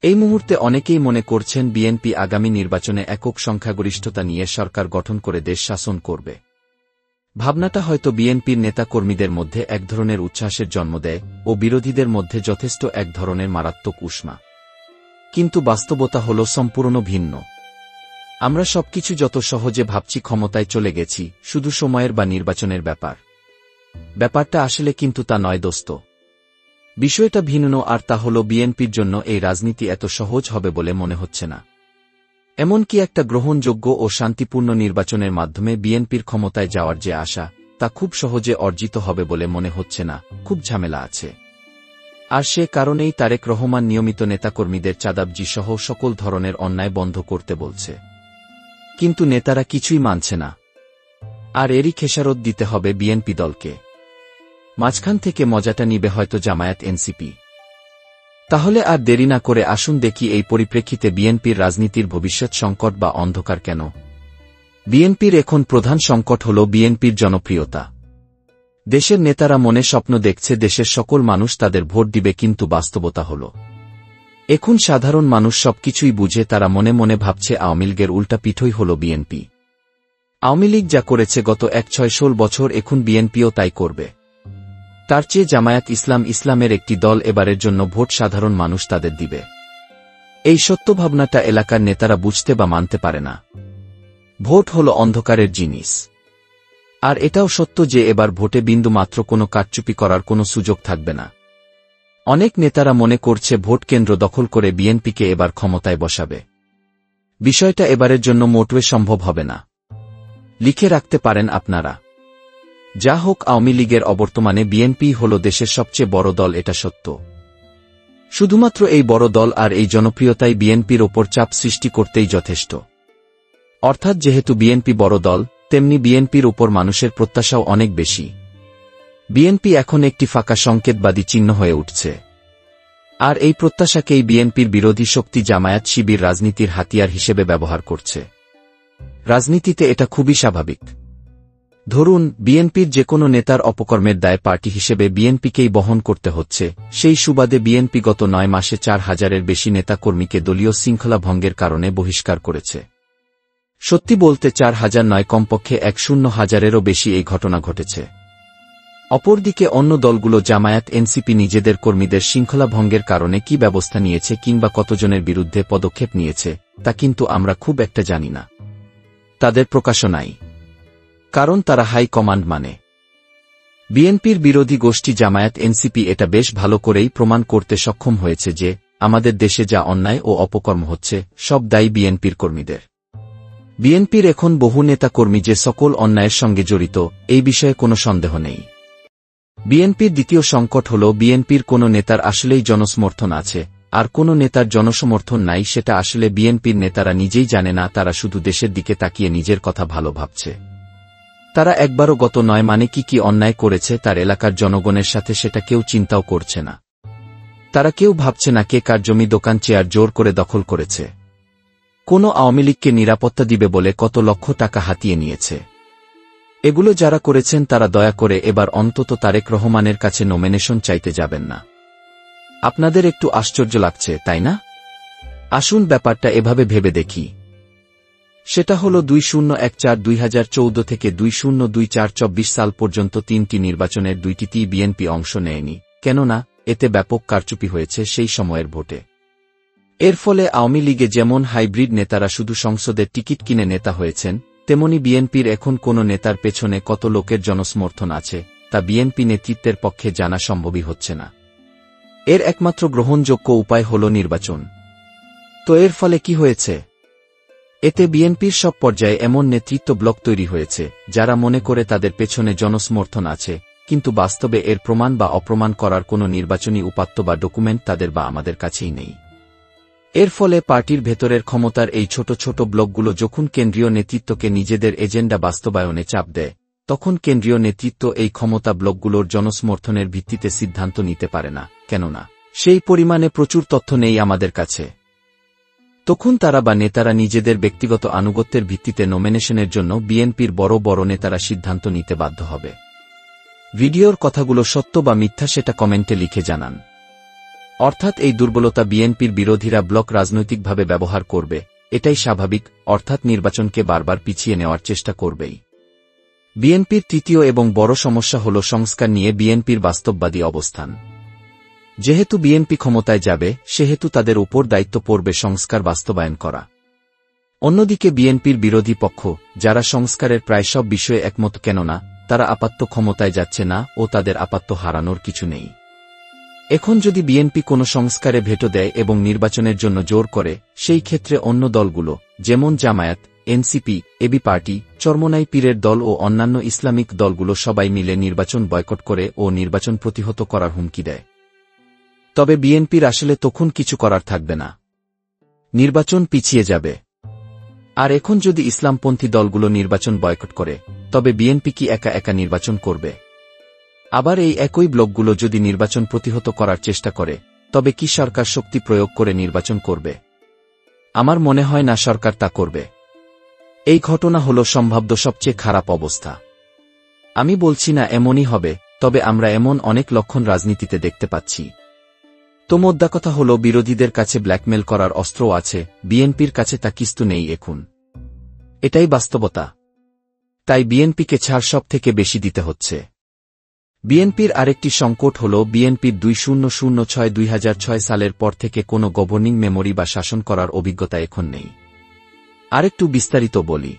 এই মুহূর্তে অনেকেই মনে করছেন বিএনপি আগামী নির্বাচনে একক সংখ্যাগরিষ্ঠতা নিয়ে সরকার গঠন করে দেশ শাসন করবে। ভাবনাটা হয়তো বিএনপির নেতাকর্মীদের মধ্যে এক ধরনের উচ্ছ্বাসের জন্ম দেয় ও বিরোধীদের মধ্যে যথেষ্ট এক ধরনের মারাত্মক উষ্মা। কিন্তু বাস্তবতা হল সম্পূর্ণ ভিন্ন। আমরা সবকিছু যত সহজে ভাবছি ক্ষমতায় চলে গেছি, শুধু সময়ের বা নির্বাচনের ব্যাপারটা আসলে কিন্তু তা নয় দোস্ত। বিষয়টা ভিন্ন, আর তা হল বিএনপির জন্য এই রাজনীতি এত সহজ হবে বলে মনে হচ্ছে না। এমনকি একটা গ্রহণযোগ্য ও শান্তিপূর্ণ নির্বাচনের মাধ্যমে বিএনপির ক্ষমতায় যাওয়ার যে আশা, তা খুব সহজে অর্জিত হবে বলে মনে হচ্ছে না, খুব ঝামেলা আছে। আর সে কারণেই তারেক রহমান নিয়মিত নেতাকর্মীদের চাঁদাবাজি সহ সকল ধরনের অন্যায় বন্ধ করতে বলছে। কিন্তু নেতারা কিছুই মানছে না। আর এরই খেসারত দিতে হবে বিএনপি দলকে। মাঝখান থেকে মজাটা নিবে হয়তো জামায়াত এনসিপি। তাহলে আর দেরি না করে আসুন দেখি এই পরিপ্রেক্ষিতে বিএনপির রাজনীতির ভবিষ্যৎ সংকট বা অন্ধকার কেন। বিএনপির এখন প্রধান সংকট হল বিএনপির জনপ্রিয়তা। দেশের নেতারা মনে স্বপ্ন দেখছে দেশের সকল মানুষ তাদের ভোট দিবে, কিন্তু বাস্তবতা হল এখন সাধারণ মানুষ সবকিছুই বুঝে, তারা মনে মনে ভাবছে আওয়ামী লীগের উল্টা পিঠই হল বিএনপি। আওয়ামী লীগ যা করেছে গত ৬৬ বছর, এখন বিএনপিও তাই করবে। তার চেয়ে জামায়াত ইসলামের একটি দল এবারের জন্য ভোট সাধারণ মানুষ তাদের দিবে। এই সত্য ভাবনাটা এলাকার নেতারা বুঝতে বা মানতে পারে না। ভোট হল অন্ধকারের জিনিস। আর এটাও সত্য যে এবার ভোটে বিন্দুমাত্র কোনো কারচুপি করার কোনো সুযোগ থাকবে না। অনেক নেতারা মনে করছে ভোট কেন্দ্র দখল করে বিএনপিকে এবার ক্ষমতায় বসাবে। বিষয়টা এবারের জন্য মোটেও সম্ভব হবে না। লিখে রাখতে পারেন আপনারা। যা হোক, আওয়ামী লীগের অবর্তমানে বিএনপি হল দেশের সবচেয়ে বড় দল, এটা সত্য। শুধুমাত্র এই বড় দল আর এই জনপ্রিয়তাই বিএনপির ওপর চাপ সৃষ্টি করতেই যথেষ্ট। অর্থাৎ যেহেতু বিএনপি বড় দল, তেমনি বিএনপির উপর মানুষের প্রত্যাশাও অনেক বেশি। বিএনপি এখন একটি ফাঁকা সংকেতবাদী চিহ্ন হয়ে উঠছে। আর এই প্রত্যাশাকেই বিএনপির বিরোধী শক্তি জামায়াত শিবির রাজনীতির হাতিয়ার হিসেবে ব্যবহার করছে। রাজনীতিতে এটা খুবই স্বাভাবিক। ধরুন, বিএনপির যে কোনো নেতার অপকর্মের দায় পার্টি হিসেবে বিএনপিকেই বহন করতে হচ্ছে। সেই সুবাদে বিএনপি গত ৯ মাসে ৪,০০০-এর বেশি নেতাকর্মীকে দলীয় শৃঙ্খলা ভঙ্গের কারণে বহিষ্কার করেছে। সত্যি বলতে ৪,০০০ নয়, কমপক্ষে ১০,০০০-এরও বেশি এই ঘটনা ঘটেছে। অপরদিকে অন্য দলগুলো জামায়াত এনসিপি নিজেদের কর্মীদের শৃঙ্খলা ভঙ্গের কারণে কি ব্যবস্থা নিয়েছে কিংবা কতজনের বিরুদ্ধে পদক্ষেপ নিয়েছে, তা কিন্তু আমরা খুব একটা জানি না। তাদের প্রকাশও নাই, কারণ তারা হাই কমান্ড মানে। বিএনপির বিরোধী গোষ্ঠী জামায়াত এনসিপি এটা বেশ ভালো করেই প্রমাণ করতে সক্ষম হয়েছে যে আমাদের দেশে যা অন্যায় ও অপকর্ম হচ্ছে, সব দায়ী বিএনপির কর্মীদের। বিএনপির এখন বহু নেতাকর্মী যে সকল অন্যায়ের সঙ্গে জড়িত, এই বিষয়ে কোনো সন্দেহ নেই। বিএনপির দ্বিতীয় সংকট হল বিএনপির কোনো নেতার আসলেই জনসমর্থন আছে, আর কোনো নেতার জনসমর্থন নাই। সেটা আসলে বিএনপির নেতারা নিজেই জানে না, তারা শুধু দেশের দিকে তাকিয়ে নিজের কথা ভালো ভাবছে। তারা একবারও গত ৯ মানে কি অন্যায় করেছে তার এলাকার জনগণের সাথে সেটা কেউ চিন্তাও করছে না। তারা কেউ ভাবছে না কে কার জমি দোকান চেয়ার জোর করে দখল করেছে, কোনো আওয়ামী লীগকে নিরাপত্তা দিবে বলে কত লক্ষ টাকা হাতিয়ে নিয়েছে। এগুলো যারা করেছেন তারা দয়া করে এবার অন্তত তারেক রহমানের কাছে নমিনেশন চাইতে যাবেন না। আপনাদের একটু আশ্চর্য লাগছে, তাই না? আসুন ব্যাপারটা এভাবে ভেবে দেখি। সেটা হল 2014-2014 থেকে 2024-24 সাল পর্যন্ত 3টি নির্বাচনের 2টিতেই বিএনপি অংশ নেয়নি, কেননা এতে ব্যাপক কারচুপি হয়েছে সেই সময়ের ভোটে। এর ফলে আওয়ামী লীগে যেমন হাইব্রিড নেতারা শুধু সংসদের টিকিট কিনে নেতা হয়েছেন, তেমনি বিএনপির এখন কোনো নেতার পেছনে কত লোকের জনসমর্থন আছে তা বিএনপি নেতৃত্বের পক্ষে জানা সম্ভবই হচ্ছে না। এর একমাত্র গ্রহণযোগ্য উপায় হল নির্বাচন। তো এর ফলে কি হয়েছে? এতে বিএনপির সব পর্যায়ে এমন নেতৃত্ব ব্লক তৈরি হয়েছে যারা মনে করে তাদের পেছনে জনসমর্থন আছে, কিন্তু বাস্তবে এর প্রমাণ বা অপ্রমাণ করার কোনো নির্বাচনী উপাত্ত বা ডকুমেন্ট তাদের বা আমাদের কাছেই নেই। এর ফলে পার্টির ভেতরের ক্ষমতার এই ছোট ছোট ব্লকগুলো যখন কেন্দ্রীয় নেতৃত্বকে নিজেদের এজেন্ডা বাস্তবায়নে চাপ দেয়, তখন কেন্দ্রীয় নেতৃত্ব এই ক্ষমতা ব্লকগুলোর জনসমর্থনের ভিত্তিতে সিদ্ধান্ত নিতে পারে না, কেননা সেই পরিমাণে প্রচুর তথ্য নেই আমাদের কাছে। তখন তারা বা নেতারা নিজেদের ব্যক্তিগত আনুগত্যের ভিত্তিতে নমিনেশনের জন্য বিএনপির বড় বড় নেতারা সিদ্ধান্ত নিতে বাধ্য হবে। ভিডিওর কথাগুলো সত্য বা মিথ্যা সেটা কমেন্টে লিখে জানান। অর্থাৎ এই দুর্বলতা বিএনপির বিরোধীরা ব্লক রাজনৈতিকভাবে ব্যবহার করবে, এটাই স্বাভাবিক, অর্থাৎ নির্বাচনকে বারবার পিছিয়ে নেওয়ার চেষ্টা করবেই। বিএনপির তৃতীয় এবং বড় সমস্যা হল সংস্কার নিয়ে বিএনপির বাস্তববাদী অবস্থান। যেহেতু বিএনপি ক্ষমতায় যাবে, সেহেতু তাদের উপর দায়িত্ব পড়বে সংস্কার বাস্তবায়ন করা। অন্যদিকে বিএনপির বিরোধী পক্ষ, যারা সংস্কারের প্রায় সব বিষয়ে একমত, কেননা তারা আপাতত ক্ষমতায় যাচ্ছে না ও তাদের আপাতত হারানোর কিছু নেই। এখন যদি বিএনপি কোনো সংস্কারে ভেটো দেয় এবং নির্বাচনের জন্য জোর করে, সেই ক্ষেত্রে অন্য দলগুলো, যেমন Jamaat, NCP, AB party, Charmonai পীরের দল ও অন্যান্য ইসলামিক দলগুলো সবাই মিলে নির্বাচন বয়কট করে ও নির্বাচন প্রতিহত করার হুমকি দেয়। তবে বিএনপির আসলে তখন কিছু করার থাকবে না, নির্বাচন পিছিয়ে যাবে। আর এখন যদি ইসলামপন্থী দলগুলো নির্বাচন বয়কট করে, তবে বিএনপি কি একা একা নির্বাচন করবে? আবার এই একই ব্লকগুলো যদি নির্বাচন প্রতিহত করার চেষ্টা করে, তবে কি সরকার শক্তি প্রয়োগ করে নির্বাচন করবে? আমার মনে হয় না সরকার তা করবে। এই ঘটনা হল সম্ভাব্য সবচেয়ে খারাপ অবস্থা। আমি বলছি না এমনই হবে, তবে আমরা এমন অনেক লক্ষণ রাজনীতিতে দেখতে পাচ্ছি। তো মোদ্দা কথা হল, বিরোধীদের কাছে ব্ল্যাকমেল করার অস্ত্র আছে, বিএনপির কাছে তা কিছু নেই এখন। এটাই বাস্তবতা। তাই বিএনপিকে ছাড় সব থেকে বেশি দিতে হচ্ছে। বিএনপির আরেকটি সংকট হল, বিএনপির 2006-2006 সালের পর থেকে কোনো গভর্নিং মেমরি বা শাসন করার অভিজ্ঞতা এখন নেই। আরেকটু বিস্তারিত বলি।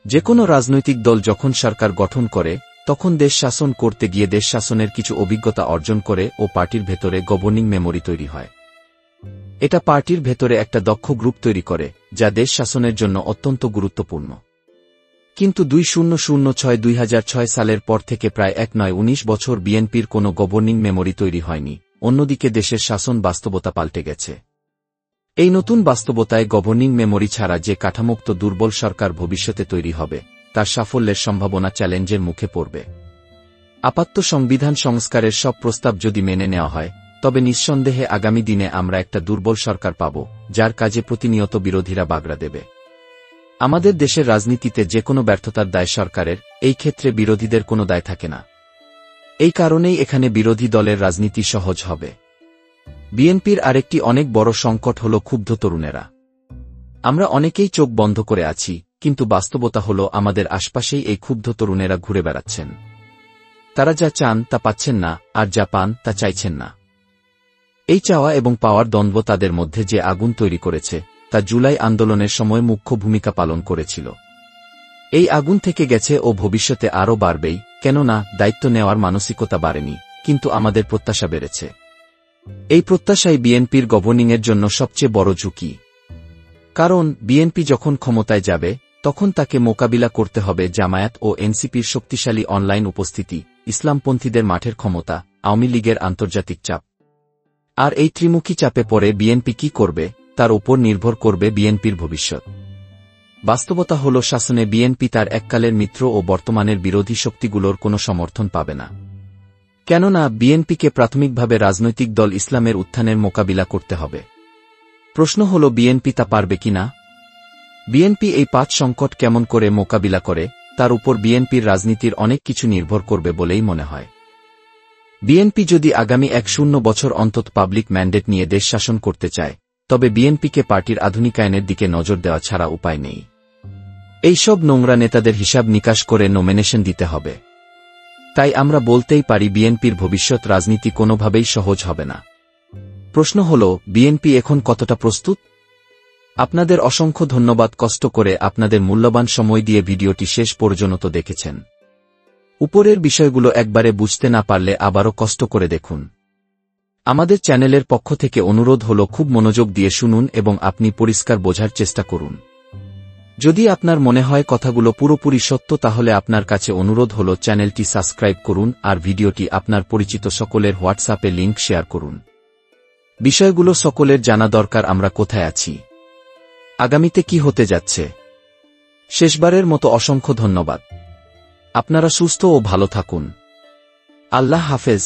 যে কোনো রাজনৈতিক দল যখন সরকার গঠন করে, তখন দেশ শাসন করতে গিয়ে দেশ শাসনের কিছু অভিজ্ঞতা অর্জন করে ও পার্টির ভেতরে গভর্নিং মেমরি তৈরি হয়। এটা পার্টির ভেতরে একটা দক্ষ গ্রুপ তৈরি করে, যা দেশ শাসনের জন্য অত্যন্ত গুরুত্বপূর্ণ। কিন্তু 2006-2006 সালের পর থেকে প্রায় 19 বছর বিএনপির কোনো গভর্নিং মেমরি তৈরি হয়নি। অন্যদিকে দেশের শাসন বাস্তবতা পাল্টে গেছে। এই নতুন বাস্তবতায় গভর্নিং মেমরি ছাড়া যে কাঠামোক্ত দুর্বল সরকার ভবিষ্যতে তৈরি হবে, তার সাফল্যের সম্ভাবনা চ্যালেঞ্জের মুখে পড়বে। আপাতত সংবিধান সংস্কারের সব প্রস্তাব যদি মেনে নেওয়া হয়, তবে নিঃসন্দেহে আগামী দিনে আমরা একটা দুর্বল সরকার পাব, যার কাজে প্রতিনিয়ত বিরোধীরা বাগড়া দেবে। আমাদের দেশের রাজনীতিতে যে কোনো ব্যর্থতার দায় সরকারের, এই ক্ষেত্রে বিরোধীদের কোনো দায় থাকে না। এই কারণেই এখানে বিরোধী দলের রাজনীতি সহজ হবে। বিএনপির আরেকটি অনেক বড় সংকট হল ক্ষুব্ধ তরুণেরা। আমরা অনেকেই চোখ বন্ধ করে আছি, কিন্তু বাস্তবতা হল আমাদের আশপাশেই এই ক্ষুব্ধ তরুণেরা ঘুরে বেড়াচ্ছেন। তারা যা চান তা পাচ্ছেন না, আর যা পান তা চাইছেন না। এই চাওয়া এবং পাওয়ার দ্বন্দ্ব তাদের মধ্যে যে আগুন তৈরি করেছে, তা জুলাই আন্দোলনের সময় মুখ্য ভূমিকা পালন করেছিল। এই আগুন থেকে গেছে ও ভবিষ্যতে আরও বাড়বেই, কেননা দায়িত্ব নেওয়ার মানসিকতা বাড়েনি, কিন্তু আমাদের প্রত্যাশা বেড়েছে। এই প্রত্যাশাই বিএনপির গভর্নিংয়ের জন্য সবচেয়ে বড় ঝুঁকি। কারণ বিএনপি যখন ক্ষমতায় যাবে, তখন তাকে মোকাবিলা করতে হবে জামায়াত ও এনসিপির শক্তিশালী অনলাইন উপস্থিতি, ইসলামপন্থীদের মাঠের ক্ষমতা, আওয়ামী লীগের আন্তর্জাতিক চাপ। আর এই ত্রিমুখী চাপে পড়ে বিএনপি কি করবে, তার উপর নির্ভর করবে বিএনপির ভবিষ্যৎ। বাস্তবতা হল, শাসনে বিএনপি তার এককালের মিত্র ও বর্তমানের বিরোধী শক্তিগুলোর কোনো সমর্থন পাবে না। কেননা বিএনপিকে প্রাথমিকভাবে রাজনৈতিক দল ইসলামের উত্থানের মোকাবিলা করতে হবে। প্রশ্ন হল, বিএনপি তা পারবে কিনা? বিএনপি এই 5 সংকট কেমন করে মোকাবিলা করে, তার উপর বিএনপির রাজনীতির অনেক কিছু নির্ভর করবে বলেই মনে হয়। বিএনপি যদি আগামী 10 বছর অন্তত পাবলিক ম্যান্ডেট নিয়ে দেশ শাসন করতে চায়, তবে বিএনপিকে পার্টির আধুনিকায়নের দিকে নজর দেওয়া ছাড়া উপায় নেই। এইসব নোংরা নেতাদের হিসাব নিকাশ করে নমিনেশন দিতে হবে। তাই আমরা বলতেই পারি, বিএনপির ভবিষ্যৎ রাজনীতি কোনোভাবেই সহজ হবে না। প্রশ্ন হল, বিএনপি এখন কতটা প্রস্তুত? আপনাদের অসংখ্য ধন্যবাদ কষ্ট করে আপনাদের মূল্যবান সময় দিয়ে ভিডিওটি শেষ পর্যন্ত দেখেছেন। উপরের বিষয়গুলো একবারে বুঝতে না পারলে আবারও কষ্ট করে দেখুন। আমাদের চ্যানেলের পক্ষ থেকে অনুরোধ হল, খুব মনোযোগ দিয়ে শুনুন এবং আপনি পরিষ্কার বোঝার চেষ্টা করুন। যদি আপনার মনে হয় কথাগুলো পুরোপুরি সত্য, তাহলে আপনার কাছে অনুরোধ হল, চ্যানেলটি সাবস্ক্রাইব করুন আর ভিডিওটি আপনার পরিচিত সকলের হোয়াটসঅ্যাপে লিংক শেয়ার করুন। বিষয়গুলো সকলের জানা দরকার, আমরা কোথায় আছি, আগামীতে কি হতে যাচ্ছে। শেষবারের মতো অসংখ্য ধন্যবাদ। আপনারা সুস্থ ও ভালো থাকুন। আল্লাহ হাফেজ।